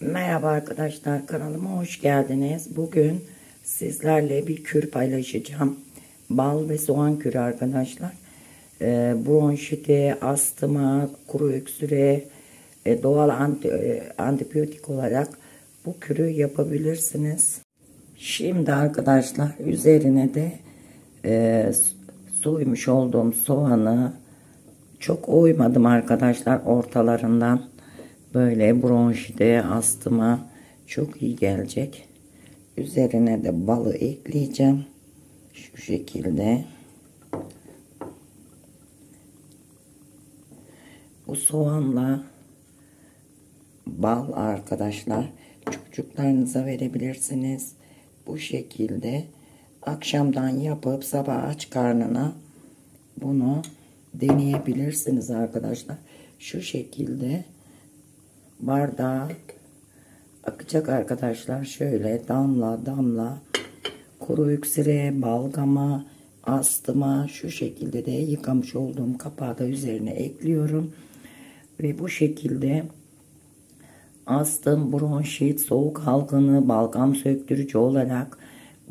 Merhaba arkadaşlar, kanalıma hoş geldiniz. Bugün sizlerle bir kür paylaşacağım. Bal ve soğan kürü arkadaşlar. Bronşite, astıma, kuru öksüre, doğal antibiyotik olarak bu kürü yapabilirsiniz. Şimdi arkadaşlar üzerine de soymuş olduğum soğanı çok oymadım arkadaşlar, ortalarından. Böyle bronşite, astıma çok iyi gelecek. Üzerine de balı ekleyeceğim. Şu şekilde. Bu soğanla bal arkadaşlar çocuklarınıza verebilirsiniz. Bu şekilde akşamdan yapıp sabah aç karnına bunu deneyebilirsiniz arkadaşlar. Şu şekilde bardağa akacak arkadaşlar. Şöyle damla damla kuru öksüre, balgama, astıma, şu şekilde de yıkamış olduğum kapağı da üzerine ekliyorum. Ve bu şekilde astım, bronşit, soğuk algını, balgam söktürücü olarak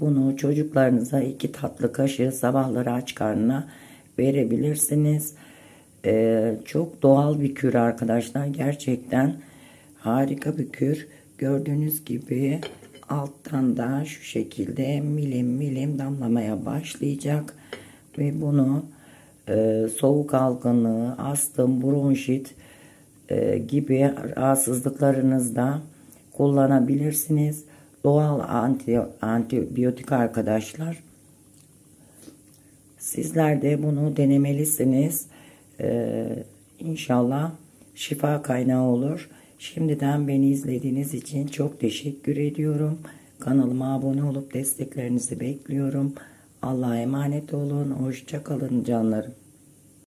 bunu çocuklarınıza 2 tatlı kaşığı sabahları aç karnına verebilirsiniz. Çok doğal bir kür arkadaşlar. Gerçekten harika bir kür. Gördüğünüz gibi alttan da şu şekilde milim milim damlamaya başlayacak. Ve bunu soğuk algınlığı, astım, bronşit gibi rahatsızlıklarınızda kullanabilirsiniz. Doğal antibiyotik arkadaşlar. Sizler de bunu denemelisiniz. İnşallah şifa kaynağı olur. Şimdiden beni izlediğiniz için çok teşekkür ediyorum. Kanalıma abone olup desteklerinizi bekliyorum. Allah'a emanet olun. Hoşça kalın canlarım.